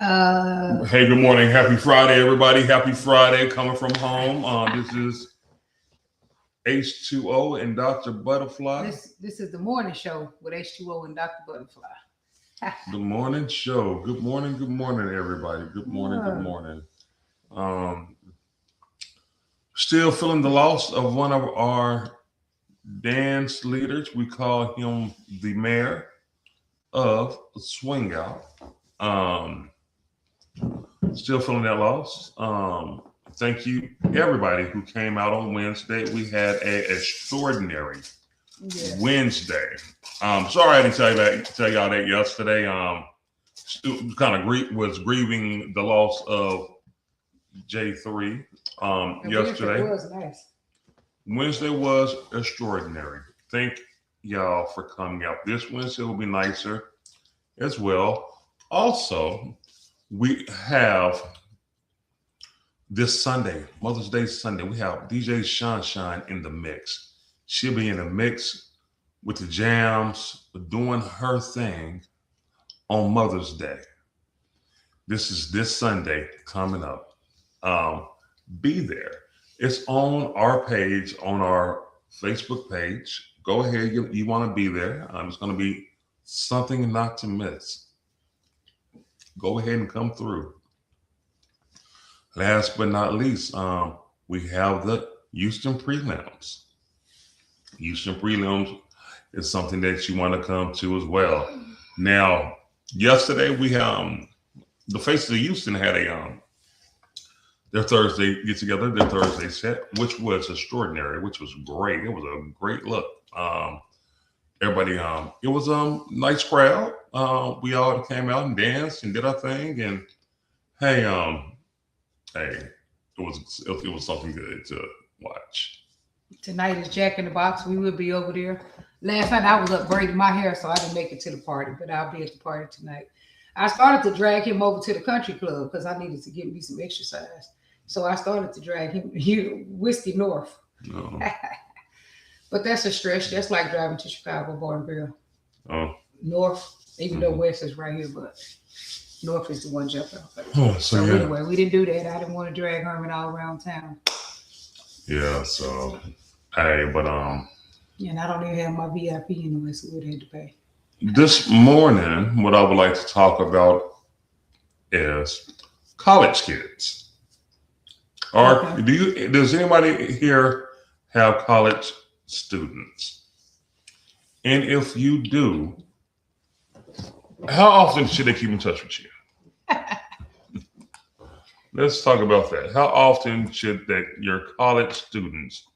Hey, good morning. Happy Friday, everybody. Happy Friday coming from home. This is H2O and Dr. Butterfly. This is the morning show with H2O and Dr. Butterfly. The morning show. Good morning, everybody. Good morning, good morning. Still feeling the loss of one of our dance leaders. We call him the mayor of Swing Out. Still feeling that loss. Thank you, everybody who came out on Wednesday. We had an extraordinary Wednesday. Sorry I didn't tell y'all that yesterday. Was grieving the loss of J3 yesterday. Was nice. Wednesday was extraordinary. Thank y'all for coming out. This Wednesday will be nicer as well. Also, we have this Sunday, Mother's Day Sunday, we have DJ Shine in the mix. She'll be in the mix with the jams, doing her thing on Mother's Day. This is this Sunday coming up. Be there. It's on our page, on our Facebook page. Go ahead, you want to be there. It's going to be something not to miss. Go ahead and come through. Last but not least, we have the Houston Prelims. Houston Prelims is something that you want to come to as well. Now, yesterday we the Faces of Houston had their Thursday get together, their Thursday set, which was extraordinary, which was great. It was a great look. Everybody, it was a nice crowd. We all came out and danced and did our thing. And hey, it was something good to watch. Tonight is Jack in the Box. We will be over there. Last night I was up braiding my hair, so I didn't make it to the party, but I'll be at the party tonight. I started to drag him over to the country club because I needed to get me some exercise. So I started to drag him Whiskey North. No. But that's a stretch. That's like driving to Chicago, boy and girl. Oh. North, even though West is right here, but North is the one jumping off. So anyway, we didn't do that. I didn't want to drag Herman all around town. Yeah, so but and I don't even have my VIP anyway, so we'd have to pay. This morning, what I would like to talk about is college kids. Does anybody here have college students? And if you do, how often should they keep in touch with you? Let's talk about that. How often should your college students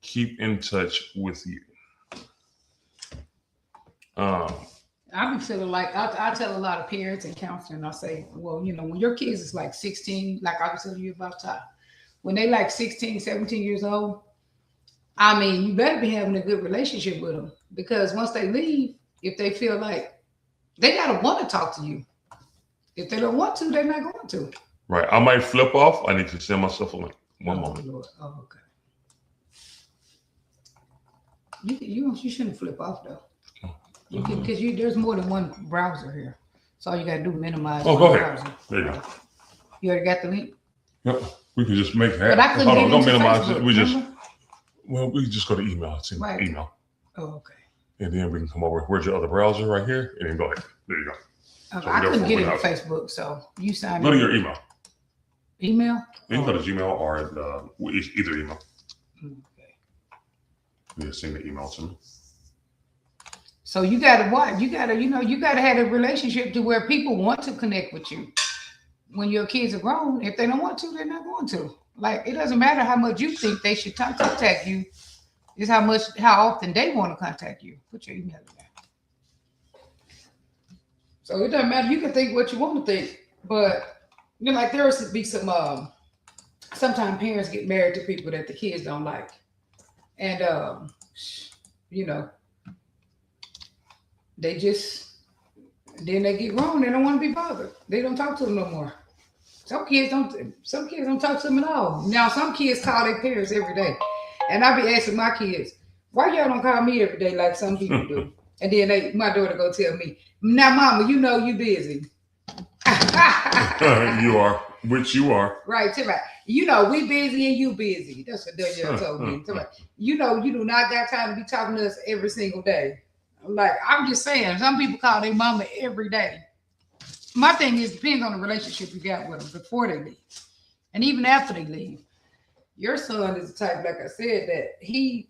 keep in touch with you? I've been feeling like I tell a lot of parents and counseling, I say, well, when your kids is like 16, like I was telling you about Ty, when they like 16, 17 years old, I mean, you better be having a good relationship with them, because once they leave, if they feel like they gotta want to talk to you. If they don't want to, they're not going to. Right. I might flip off. I need to send myself a link. One moment. Lord. Oh, okay. You shouldn't flip off though. You can, because there's more than one browser here. So all you gotta do is minimize. Oh, go ahead. Browser. There you go. You already got the link? Yep. We can just make that. But I couldn't don't minimize Facebook, it. We just go to email. It's in email. Oh, okay. And then we can come over. Where's your other browser? Right here. And then go ahead. There you go. Okay. So I couldn't get into Facebook, so you signed in. Go to your email. Email? You can go to Gmail or either email. Okay. You just send the email to me. So you gotta what? You gotta have a relationship to where people want to connect with you. When your kids are grown, if they don't want to, they're not going to. Like, it doesn't matter how much you think they should contact you. It's how often they want to contact you. Put your email in there. So it doesn't matter. You can think what you want to think, but like there will be some. Sometimes parents get married to people that the kids don't like, and they just then they get grown. They don't want to be bothered. They don't talk to them no more. Some kids don't talk to them at all. Now some kids call their parents every day, and I be asking my kids, why y'all don't call me every day like some people do? And then my daughter go tell me, now mama, you busy. You are, which you are. Right, Timmy. You know, we busy and you busy. That's what Danielle told me. Timmy. You know, you do not got time to be talking to us every single day. Like, I'm just saying, some people call their mama every day. My thing is, depends on the relationship you got with them before they leave. And even after they leave. Your son is the type, like I said, that he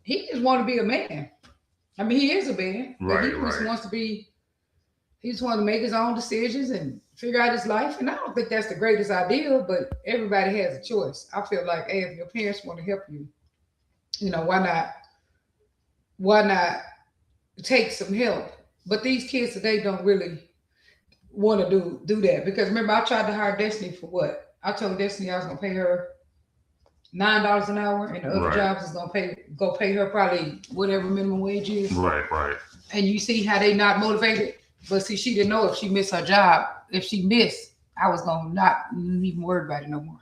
just want to be a man. I mean, he is a man, but he just wants to be. He just wants to make his own decisions and figure out his life. And I don't think that's the greatest idea, but everybody has a choice. I feel like, hey, if your parents want to help you, you know, why not? Why not take some help? But these kids today don't really want to do that because remember, I tried to hire Destiny for what? I told Destiny I was gonna pay her $9 an hour, and the other jobs is gonna pay her probably whatever minimum wage is. Right. And you see how they not motivated. But see, she didn't know if she missed her job. If she missed, I was gonna not even worry about it no more.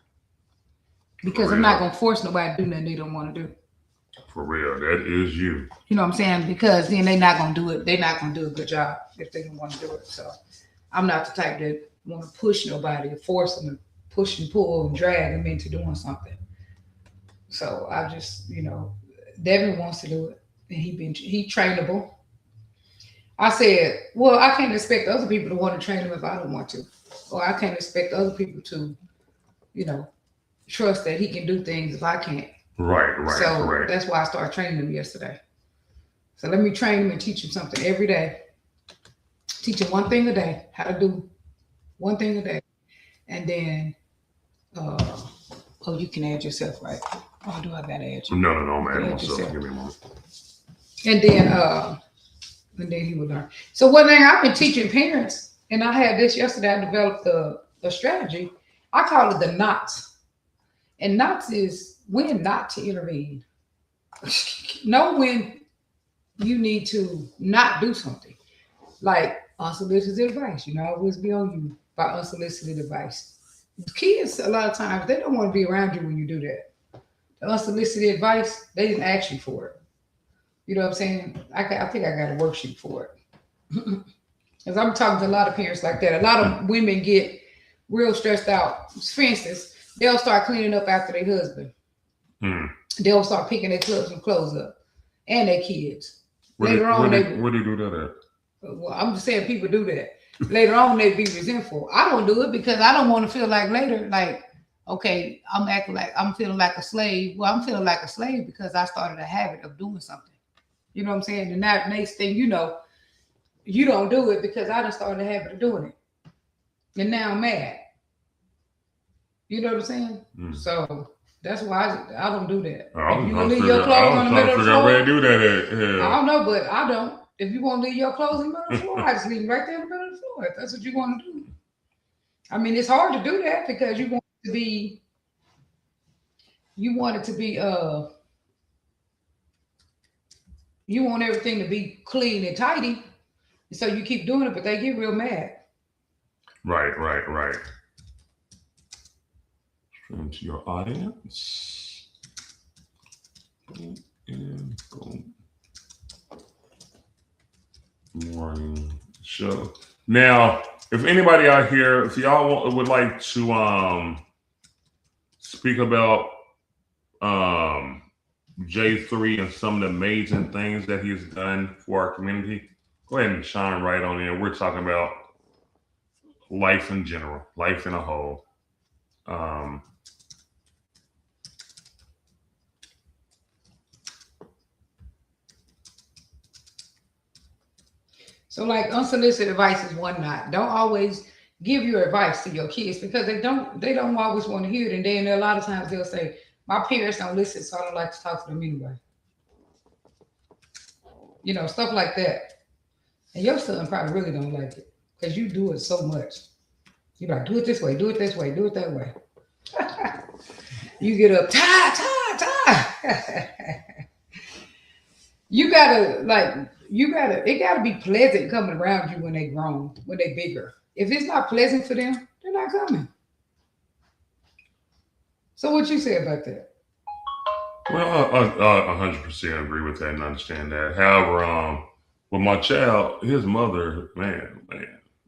Because I'm not gonna force nobody to do nothing they don't want to do. For real, that is you. You know what I'm saying? Because then they're not gonna do it. They're not gonna do a good job if they don't want to do it. So I'm not the type that want to push nobody or force them to push and pull and drag them into doing something. So I just, you know, Devin wants to do it, and he trainable. I said, well, I can't expect other people to want to train him if I don't want to, or I can't expect other people to, you know, trust that he can do things if I can't. Right. So that's why I started training him yesterday. So let me train him and teach him something every day. Teach him one thing a day, how to do one thing a day, and then, oh, you can add yourself, right? Oh, do I gotta add you? No, I'm adding myself. Give me a moment. And then he would learn. So one thing I've been teaching parents, and I had this yesterday, I developed a strategy. I call it the knots. And knots is when not to intervene. Know when you need to not do something. Like unsolicited advice. You know, I always be on you by unsolicited advice. Kids, a lot of times, they don't want to be around you when you do that. The unsolicited advice, they didn't ask you for it. You know what I'm saying? I think I got a worksheet for it. Because I'm talking to a lot of parents like that. A lot of women get real stressed out. For instance, they'll start cleaning up after their husband. They'll start picking their clothes up and their kids. Later on, where do you do that at? Well, I'm just saying people do that. Later on, they'd be resentful. I don't do it because I don't want to feel like later, like, okay, I'm acting like I'm feeling like a slave. Well, I'm feeling like a slave because I started a habit of doing something. You know what I'm saying? And that next thing you know, you don't do it because I just started a habit of doing it. And now I'm mad. You know what I'm saying? So that's why I don't do that. If you want to leave your clothes on the middle of the floor, where to do that at. Yeah. I don't know, but I don't. If you want to leave your clothes in the middle of the floor, I just leave them right there in the middle of the floor. If that's what you want to do. I mean, it's hard to do that because you want it to be, you want everything to be clean and tidy. So you keep doing it, but they get real mad. Right. Into your audience. And boom. Morning show. Now, if anybody out here, if y'all would like to speak about J3 and some of the amazing things that he's done for our community, go ahead and shine right on in. We're talking about life in general, life in a whole. So like unsolicited advice is one not. Don't always give your advice to your kids because they don't always want to hear it. And then a lot of times they'll say, my parents don't listen, so I don't like to talk to them anyway. You know, stuff like that. And your son probably really don't like it because you do it so much. You're like, do it this way, do it this way, do it that way. You get up, tie. It gotta be pleasant coming around you when they grown, when they bigger. If it's not pleasant for them, they're not coming. So what you say about that? Well, I 100% agree with that and understand that. However, with my child, his mother, man,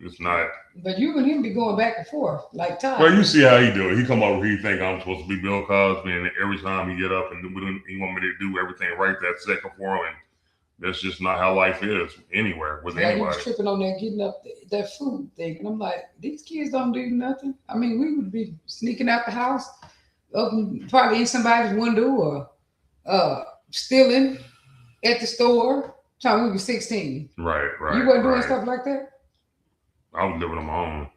It's not. But you and him be going back and forth like Todd. Well, you see how he do it. He come over here, he think I'm supposed to be Bill Cosby, and every time he get up and he want me to do everything right that second for him, and that's just not how life is anywhere with Like he anybody. was tripping on that getting up that food thing, and I'm like, these kids don't do nothing. I mean, we would be sneaking out the house, probably in somebody's window or stealing at the store. Time we were 16. Right. You wasn't doing stuff like that. I was living on my own.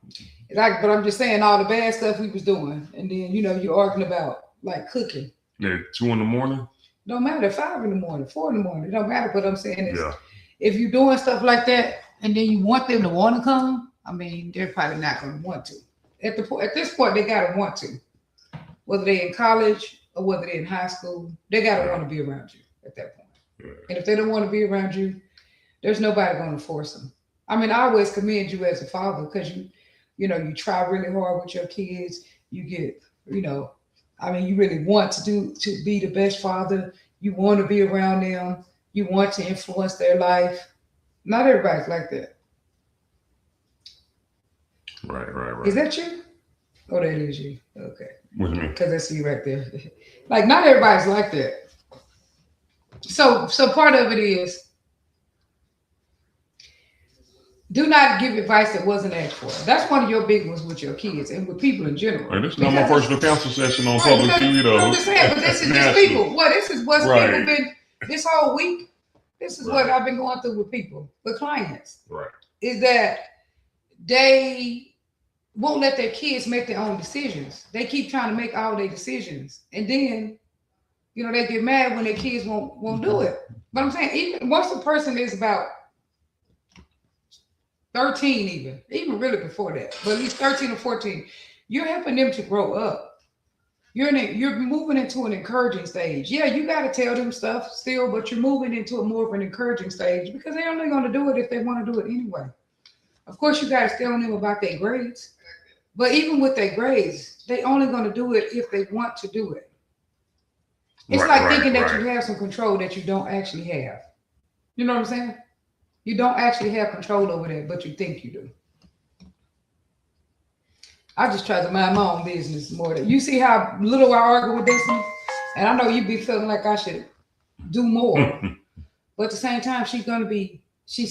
Like, but I'm just saying all the bad stuff we was doing, and then you're arguing about like cooking. Yeah, 2 a.m. Don't matter, 5 a.m, 4 a.m. It don't matter. What I'm saying is, Yeah. if you're doing stuff like that, and then you want them to want to come, I mean, they're probably not going to want to. At this point, they gotta want to. Whether they're in college or whether they're in high school, they gotta want to be around you at that point. Yeah. And if they don't want to be around you, there's nobody going to force them. I mean, I always commend you as a father because you try really hard with your kids. You get, I mean, you really want to be the best father. You want to be around them. You want to influence their life. Not everybody's like that. Right. Is that you? Oh, that is you. Okay. What do you mean? Because that's you right there. Like, not everybody's like that. So part of it is, do not give advice that wasn't asked for. That's one of your big ones with your kids and with people in general. Right, this is not my personal counsel session on public TV, though. I'm just saying, but this is just people. Well, this is what's people been this whole week. This is what I've been going through with people, with clients. Right. Is that they won't let their kids make their own decisions. They keep trying to make all their decisions, and then they get mad when their kids won't do it. But I'm saying, even once a person is about 13, even really before that, but at least 13 or 14, you're helping them to grow up. You're moving into an encouraging stage. Yeah, you got to tell them stuff still, but you're moving into more of an encouraging stage because they're only going to do it if they want to do it anyway. Of course, you got to tell them about their grades, but even with their grades, they only going to do it if they want to do it. It's thinking that you have some control that you don't actually have. You know what I'm saying? You don't actually have control over that, but you think you do. I just try to mind my own business more. You see how little I argue with this one? And I know you be feeling like I should do more. But at the same time, she's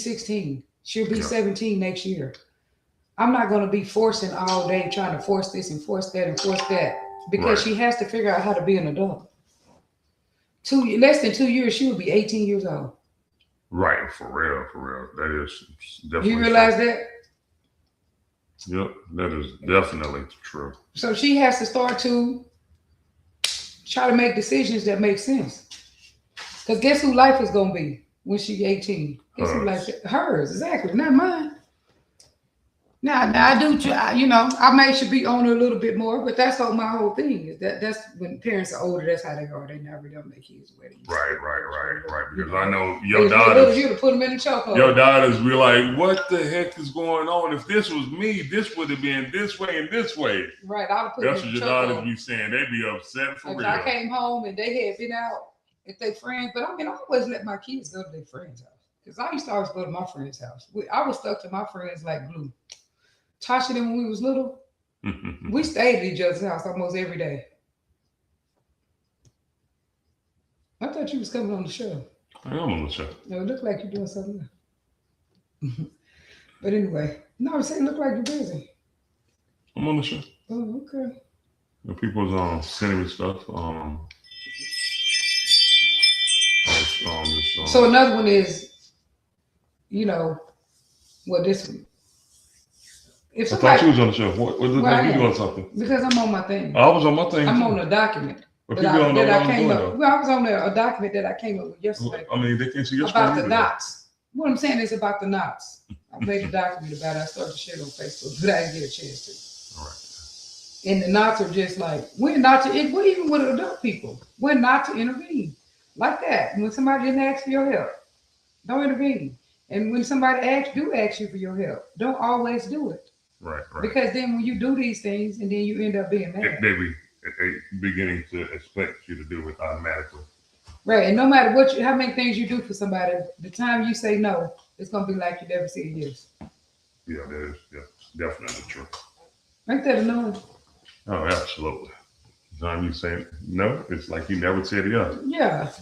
16. She'll be 17 next year. I'm not going to be forcing all day, trying to force this and force that and force that, because she has to figure out how to be an adult. Less than 2 years, she will be 18 years old. Right, for real. That is definitely. You realize that? Yep, that is definitely true. So she has to start to try to make decisions that make sense. Because guess who life is going to be when she's 18? Guess who life is? Hers, exactly, not mine. Now I do try, I may should be on her a little bit more, but that's all my whole thing is that's when parents are older, that's how they are. They never don't make kids weddings. Right. Because I know your daughters. You to put them in the chokehold. Your daughters be like, "What the heck is going on? If this was me, this would have been this way and this way." Right. I'll put that's what your daughters be saying. They be upset for real. I came home and they had been out at their friends, but I always let my kids go to their friends' house because I used to always go to my friend's house. I was stuck to my friends like glue. Tasha, then when we was little, we stayed at each other's house almost every day. I thought you was coming on the show. I am on the show. No, it looked like you're doing something else. But anyway, no, I'm saying it looked like you're busy. I'm on the show. Oh, okay. The people's sending me stuff. So another one is, this one. I thought you was on the show. What you doing something? Because I'm on my thing. I was on my thing. I'm on a document. But people don't know what I'm doing, though. Well, I was on a document that I came up with yesterday. I mean, they can see your about the knots. What I'm saying is about the knots. I made a document about it. I started to share it on Facebook, but I didn't get a chance to. All right. And the knots are just like, when not to, even with adult people, when not to intervene. Like that. When somebody didn't ask for your help, don't intervene. And when somebody do ask you for your help, don't always do it. Right. Because then when you do these things and then you end up being mad. They be beginning to expect you to do it automatically. Right. And no matter how many things you do for somebody, the time you say no, it's going to be like you never said yes. Yeah, that is definitely true. Ain't that annoying? Oh, absolutely. Time you say no, it's like you never said yes. Yeah.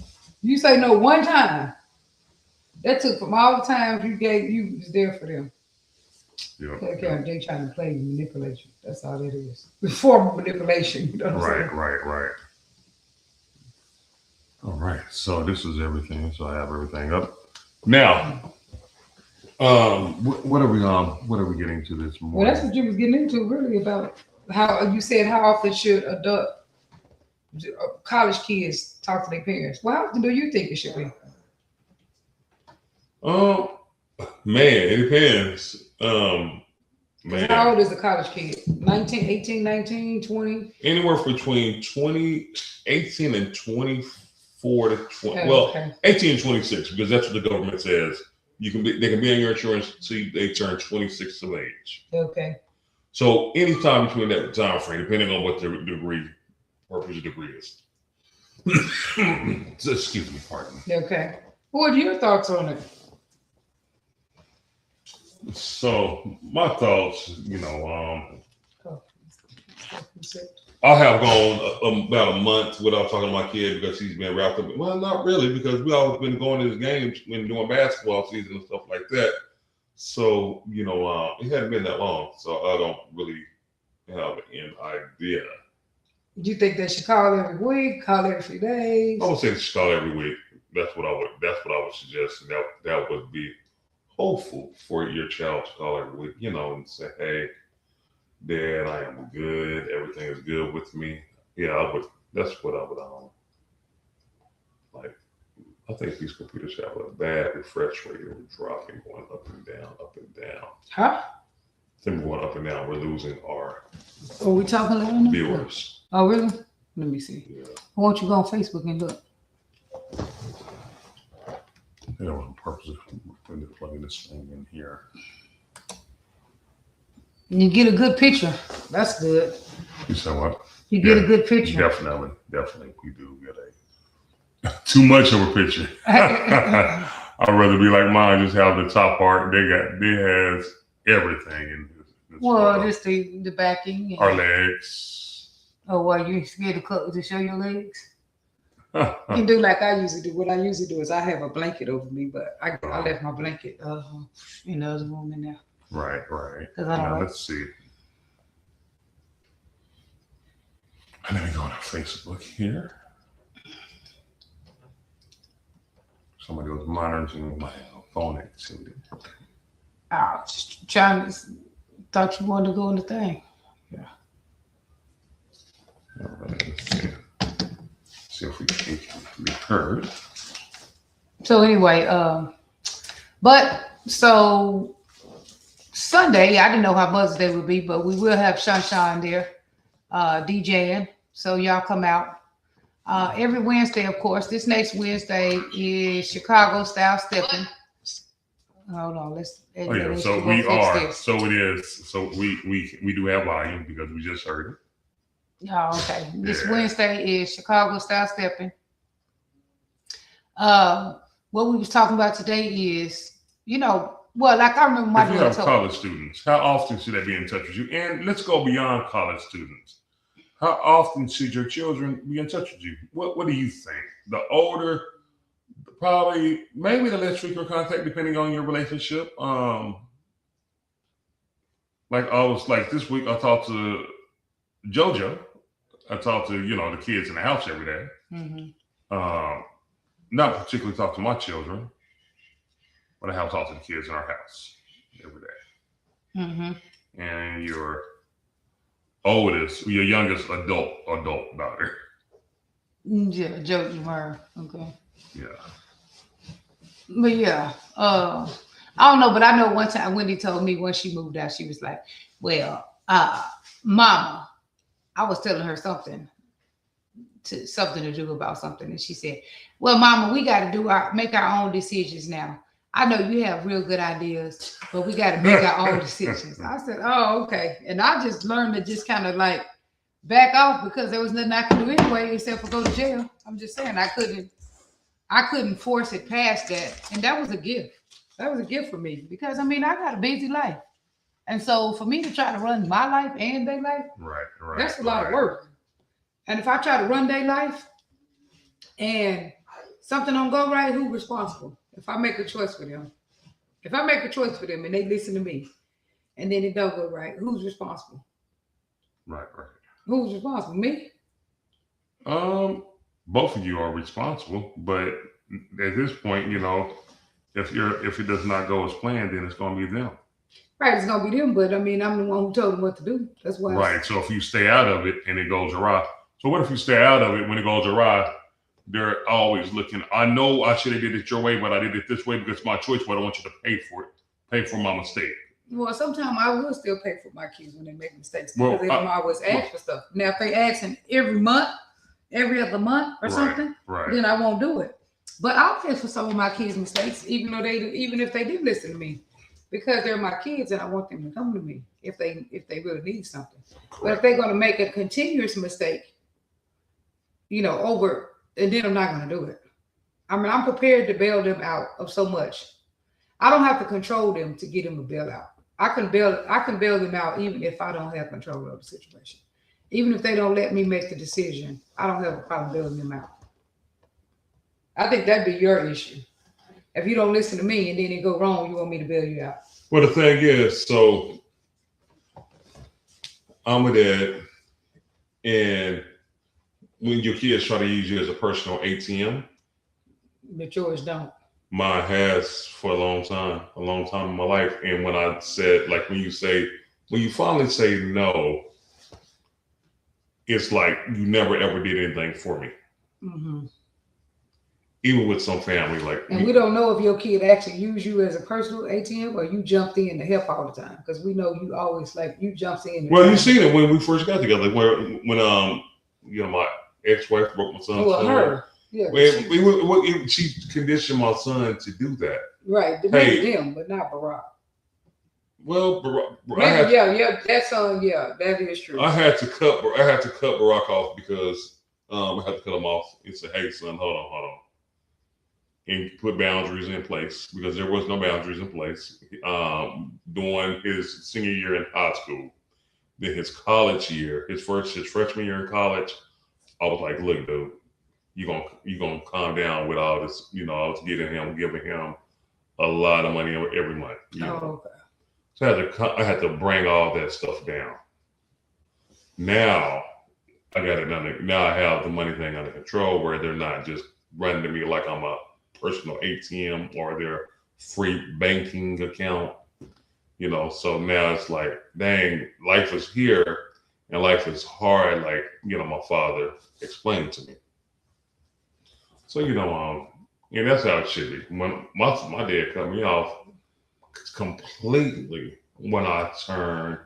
You say no one time. That took from all the times you gave, you was there for them. Yeah. Okay, they trying to play you, manipulate you. That's all it is. Form of manipulation. You know what I'm Right, saying? right. All right. So this is everything. So I have everything up. Now, what are we getting to this Well, that's morning? what you was getting into, really, about how you said how often should college kids talk to their parents. Well, how often do you think it should be? Um, man, it depends. Because how Man, old is a college kid? 19, 18, 19, 20? anywhere between 18 and 24 to 20. Oh, Well, okay. 18 and 26 because that's what the government says. They can be on your insurance till they turn 26 of age. Okay. So anytime between that time frame, depending on what the purpose of degree is. So, excuse me, pardon me. Okay. What are your thoughts on it? So my thoughts, Oh, I have gone about a month without talking to my kid because he's been wrapped up. Well, not really, because we all been going to his games when doing basketball season and stuff like that. So it hadn't been that long, so I don't really have an idea. Do you think they should call every week, call every few days? I would say just call every week. That's what I would suggest. And that would be hopeful for your child to call every week, and say, "Hey, Dad, I am good. Everything is good with me." Yeah, I would. That's what I would like. I think these computers have a bad refresh rate. They're dropping, going up and down, up and down. Huh? Them going up and down. We're losing our Are we talking loud enough? viewers. Oh, really? Let me see. Yeah. Why don't you go on Facebook and look? Yeah, on purpose. I'm plugging this thing in here. You get a good picture. That's good. You said what? You get a good picture. Definitely. We do get too much of a picture. I'd rather be like mine, just have the top part. They has everything in this Well, photo. just the backing. Our legs. Oh, well, you scared to show your legs? You can do like I usually do. What I usually do is I have a blanket over me, but I left my blanket in the other room in there. Right. 'Cause I don't like- Let's see. Let me go to Facebook here. Somebody was monitoring my phone activity. I was just trying to, thought you wanted to go in the thing. All right, let's see if we can be heard. So anyway, but so Sunday, I didn't know how Mother's Day would be, but we will have Sunshine there, DJing. So y'all come out. Every Wednesday, of course. This next Wednesday is Chicago Style Stepping. Hold on, let's. Oh yeah, so we are. This. So it is. So we do have volume because we just heard it. Oh, okay. This Wednesday is Chicago Style Stepping. What we was talking about today is, like I remember my. If you have college students, how often should they be in touch with you? And let's go beyond college students. How often should your children be in touch with you? What do you think? The older, probably, maybe the less frequent contact, depending on your relationship. Like this week, I talked to JoJo. I talked to the kids in the house every day. Mm-hmm. Not particularly talk to my children, but I have talked to the kids in our house every day. Mm-hmm. And your youngest adult daughter. Yeah, JoJo, her. Okay. Yeah. But yeah, I don't know, but I know one time Wendy told me when she moved out, she was like, "Well, Mama," I was telling her something to do about something, and she said, "Well, Mama, we got to make our own decisions now. I know you have real good ideas, but we got to make our own decisions." I said, "Oh, okay," and I just learned to just kind of like back off because there was nothing I could do anyway except for go to jail. I'm just saying I couldn't force it past that, and that was a gift. That was a gift for me because I got a busy life. And so for me to try to run my life and their life, Right. Right. that's a lot right. of work. And if I try to run their life and something don't go right, who's responsible? If I make a choice for them, if I make a choice for them and they listen to me, and then it don't go right, who's responsible? Right. Right. Who's responsible? Me? Both of you are responsible, but at this point, if it does not go as planned, then it's going to be them. Right, it's gonna be them, but I mean, I'm the one who told them what to do. That's why. Right. So if you stay out of it and it goes awry, so what if you stay out of it when it goes awry? They're always looking. I know I should have did it your way, but I did it this way because it's my choice. But I want you to pay for it, pay for my mistake. Well, sometimes I will still pay for my kids when they make mistakes Well, because they don't always ask for stuff. Now, if they asking every month, every other month or something, Right. then I won't do it. But I'll pay for some of my kids' mistakes, even if they did listen to me, because they're my kids and I want them to come to me if they really need something. But if they're going to make a continuous mistake, over, and then I'm not going to do it. I mean, I'm prepared to bail them out of so much. I don't have to control them to get them a bailout. I can bail them out even if I don't have control of the situation. Even if they don't let me make the decision, I don't have a problem bailing them out. I think that'd be your issue. If you don't listen to me and then it go wrong, you want me to bail you out. Well, the thing is, so I'm a dad, and when your kids try to use you as a personal ATM, But yours don't. mine has for a long time in my life. And when I said, like, when you finally say no, it's like you never ever did anything for me. Mm-hmm. Even with some family, like, and we don't know if your kid actually used you as a personal ATM or you jumped in to help all the time, because we know you always you jumped in. Well, you seen it when we first got together, when my ex-wife broke my son's well, her. Yeah, she conditioned my son to do that. Right, maybe them, but not Barack. Well, that son, that is true. I had to cut Barack off because I had to cut him off and say, "Hey, son, hold on," and put boundaries in place because there was no boundaries in place. During his senior year in high school, then his college year, his freshman year in college, I was like, "Look, dude, you gonna calm down with all this." I was giving him a lot of money every month. Okay. So I had to bring all that stuff down. Now I got it under. Now I have the money thing under control, where they're not just running to me like I'm a personal ATM or their free banking account. So now it's like, dang, life is here and life is hard. Like, my father explained to me. So, and that's how it should be. When my dad cut me off completely when I turned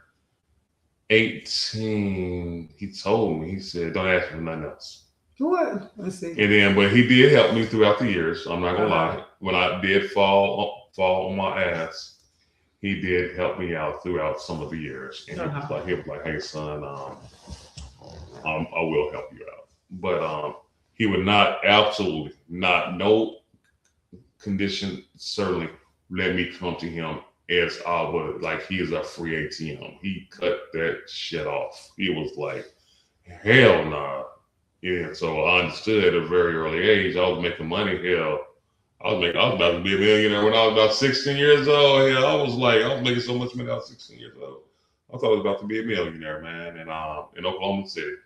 18, he told me, he said, "Don't ask me for nothing else." What? Let's see. And then, but he did help me throughout the years. I'm not gonna lie. When I did fall on my ass, he did help me out throughout some of the years. And he was like, "Hey, son, I will help you out." But he would absolutely not, no condition, certainly let me come to him as I would, like he is a free ATM. He cut that shit off. He was like, hell nah. Yeah, so I understood at a very early age. I was making money. Hell, I was about to be a millionaire when I was about 16 years old. Hell, I was making so much money when I was 16 years old. I thought I was about to be a millionaire, man. And in Oklahoma City,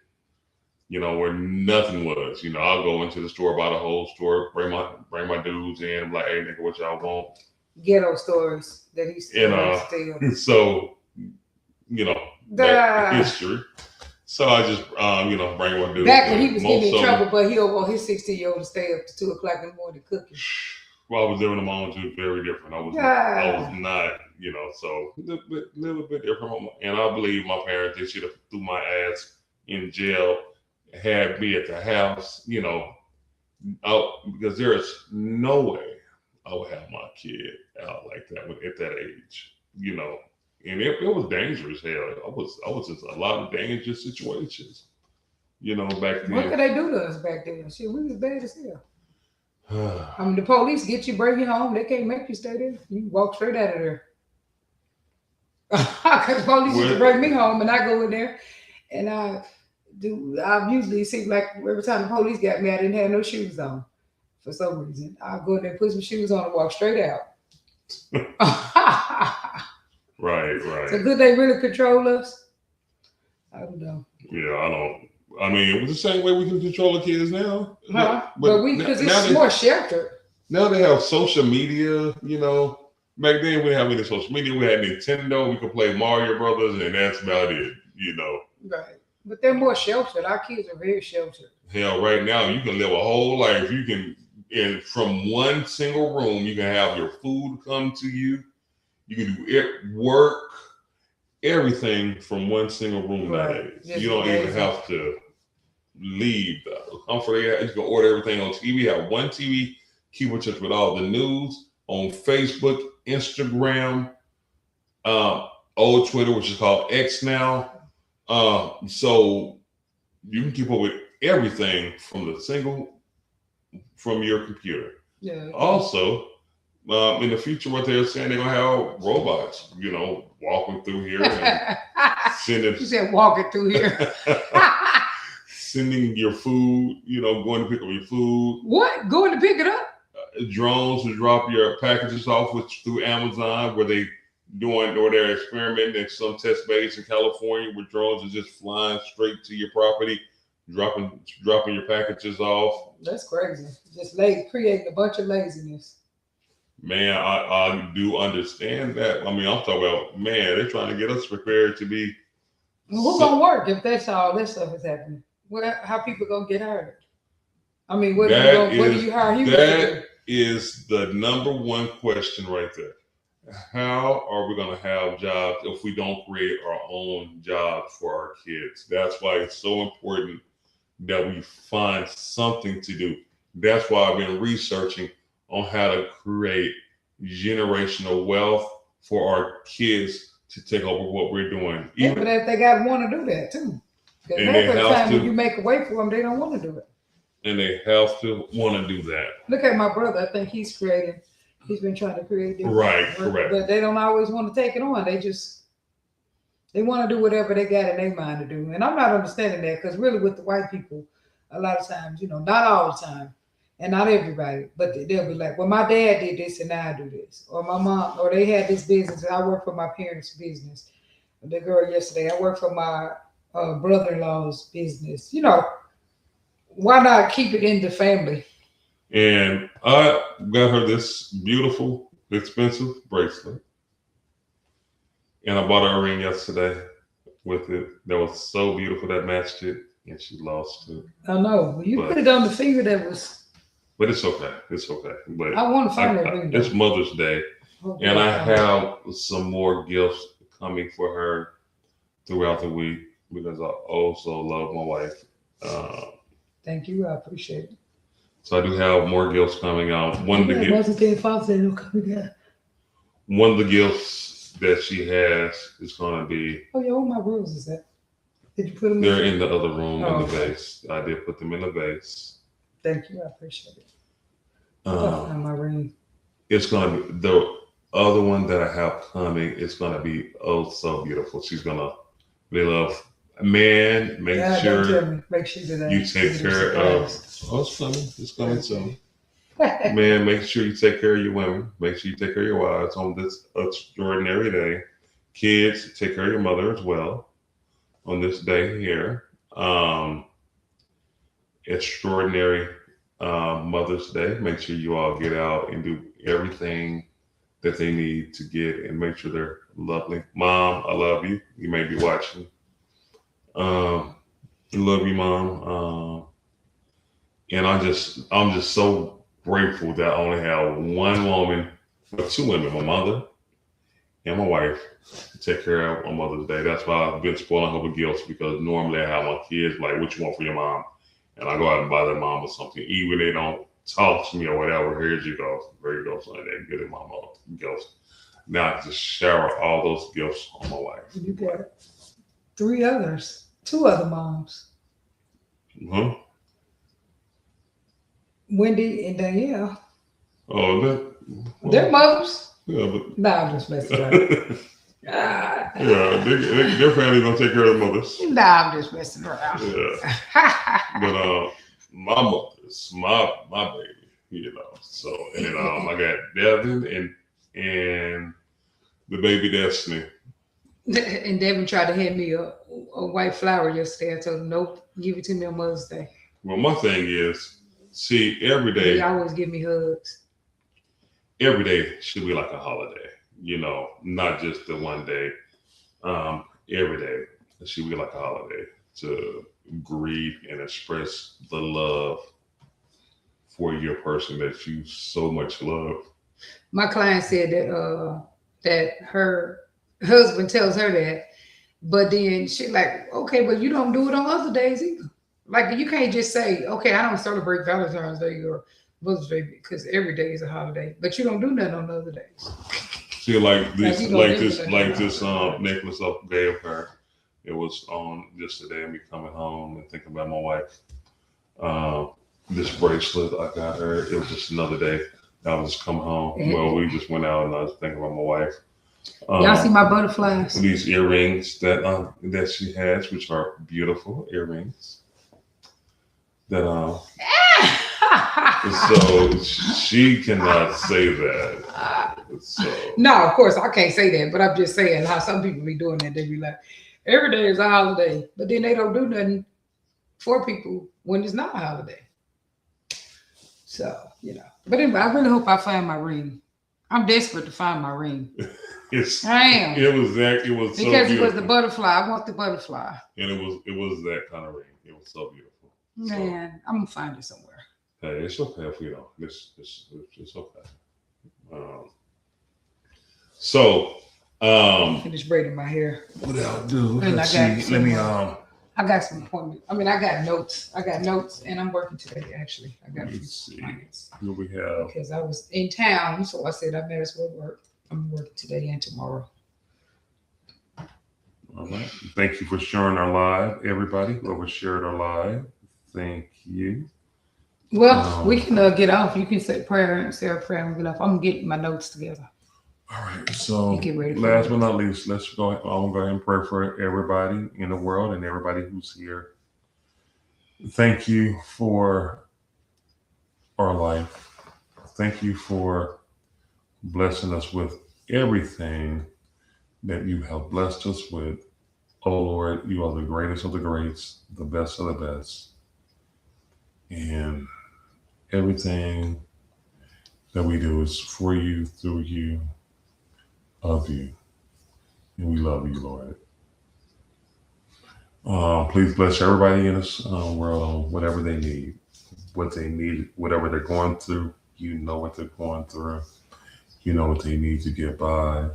where nothing was. I'll go into the store, buy the whole store, bring my dudes in. I'm like, "Hey, nigga, what y'all want?" Ghetto stories that he still So, that history. So I just, bring my dudes. Back when he was getting in trouble, but he don't want his 16-year-old to stay up to 2 o'clock in the morning cooking. Well, I was living on my own too, very different. I was not, so a little bit different. And I believe my parents, they should have threw my ass in jail, had me at the house, because there is no way I would have my kid out like that at that age, and it was dangerous. Hell, I was in a lot of dangerous situations, back then. What could they do to us back then? Shit, we was bad as hell. I mean, the police get you, bring you home. They can't make you stay there. You walk straight out of there. because the police used to bring me home, and I go in there, and I usually see like every time the police got me, I didn't have no shoes on for some reason. I go in there, put some shoes on, and walk straight out. Right. So could they really control us? I don't know. Yeah, I don't. I mean, it was the same way we can control the kids now. But we, because it's more sheltered. Now they have social media, you know. Back then we didn't have any social media. We had Nintendo. We could play Mario Brothers, and that's about it, you know. Right. But they're more sheltered. Our kids are very sheltered. Hell, right now you can live a whole life. You can, from one single room, you can have your food come to you. You can do work, everything from one single room nowadays. You don't even have to leave the comfort. You can order everything on TV. Have one TV, keep in touch with all the news on Facebook, Instagram, old Twitter, which is called X now. So you can keep up with everything from your computer. Yeah. Also, in the future, what they're saying, they're gonna have robots, you know, walking through here and sending. You said walking through here. Sending your food, you know, going to pick up your food. What? Going to pick it up? Drones to drop your packages off through Amazon, where they're experimenting in some test base in California where drones are just flying straight to your property, dropping your packages off. That's crazy. Just creating a bunch of laziness. Man, I do understand that. I mean, I'm talking about, man, they're trying to get us prepared to be. Who's gonna work if that's all this stuff is happening? How people gonna get hired? I mean, what do you hire humans to do? That is the number one question right there. How are we going to have jobs if we don't create our own jobs for our kids? That's why it's so important that we find something to do. That's why I've been researching on how to create generational wealth for our kids to take over what we're doing. Yeah, but if they got to want to do that too. Because when you make a way for them, they don't want to do it. And they have to want to do that. Look at my brother. I think he's been trying to create different correct. But they don't always want to take it on. They want to do whatever they got in their mind to do. And I'm not understanding that, because really with the white people, a lot of times, you know, not all the time, and not everybody, but they'll be like, well, my dad did this and now I do this. Or my mom, or they had this business and I work for my parents' business. The girl yesterday, I work for my brother-in-law's business. You know, why not keep it in the family? And I got her this beautiful, expensive bracelet. And I bought her a ring yesterday with it. That was so beautiful, that matched it, and she lost it. I know. Well, you put it on the finger that was. But it's okay. It's okay. But I want to find that ring. It's Mother's Day. Okay. And I have some more gifts coming for her throughout the week, because I also love my wife. Thank you. I appreciate it. So I do have more gifts coming out. One of the gifts that she has is going to be. Oh yeah, where my roses at? Did you put them? They're in the other room in the vase. I did put them in the vase. Thank you. I appreciate it. Find my ring. It's going to be the other one that I have coming. It's going to be so beautiful. She's going to really love. Man, make sure you take care of. Oh, it's coming. It's coming soon. Man, make sure you take care of your women. Make sure you take care of your wives on this extraordinary day. Kids, take care of your mother as well on this day here. Extraordinary Mother's Day. Make sure you all get out and do everything that they need to get, and make sure they're lovely. Mom, I love you. You may be watching. Love you, Mom. And I'm just so grateful that I only have one woman, or two women, my mother and my wife, to take care of on Mother's Day. That's why I've been spoiling her with gifts, because normally I have my kids like, what you want for your mom? And I go out and buy their mom or something. Even they don't talk to me or whatever, here you go, son. They get it, mama gifts. Now I just shower all those gifts on my wife. You got two other moms. Huh? Wendy and Danielle. Oh, they're mothers. Yeah, but I'm just messing around. Yeah, their family don't take care of the mothers. Nah, I'm just messing around. Yeah, but my mother's my baby, you know. So and then I got Devin and the baby Destiny. And Devin tried to hand me a white flower yesterday. I told him, nope, give it to me on Mother's Day. Well, my thing is, see, every He day always give me hugs. should be like a holiday, you know, not just the one day. Every day it should be like a holiday to greet and express the love for your person that you so much love. My client said that her husband tells her that, but then she like, okay, but you don't do it on other days either. Like you can't just say, okay, I don't celebrate Valentine's Day or Mother's Day because every day is a holiday, but you don't do nothing on other days. See, like this Like, necklace I gave her. It was on just today, me coming home and thinking about my wife. This bracelet I got her. It was just another day. I was just coming home. Well, we just went out and I was thinking about my wife. Y'all see my butterflies? These earrings that she has, which are beautiful earrings. That so she cannot say that. So no, of course I can't say that, but I'm just saying how some people be doing that. They be like, every day is a holiday, but then they don't do nothing for people when it's not a holiday. So, you know. But anyway, I really hope I find my ring. I'm desperate to find my ring. I am. It was because so it was the butterfly. I want the butterfly. And it was that kind of ring. It was so beautiful. Man, I'm gonna find it somewhere. Hey, it's okay if we don't. It's okay. Finish braiding my hair. What I'll do? And Let's I got see. Let me I got some appointments. I mean, I got notes, and I'm working today. Actually, I got. Let's see. Here we have. Because I was in town, so I said I might as well work. I'm working today and tomorrow. All right. Thank you for sharing our live, everybody. Whoever shared our live, thank you. Well, we can get off. You can say prayer and say a prayer and get off. I'm getting my notes together. All right. So get ready last but not least, let's go. I'm gonna go ahead and pray for everybody in the world and everybody who's here. Thank you for our life. Thank you for blessing us with everything that you have blessed us with. Oh Lord, you are the greatest of the greats, the best of the best. And everything that we do is for you, through you, of you. And we love you, Lord. Please bless everybody in this world on whatever they need. What they need, whatever they're going through, you know what they're going through. You know what they need to get by.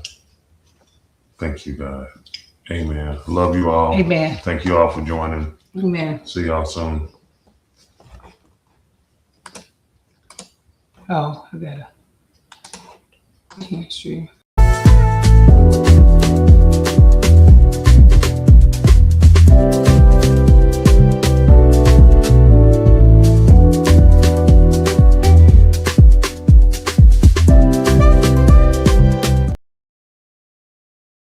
Thank you, God. Amen. Love you all. Amen. Thank you all for joining. Amen. See y'all soon. Oh, I gotta. I can't stream.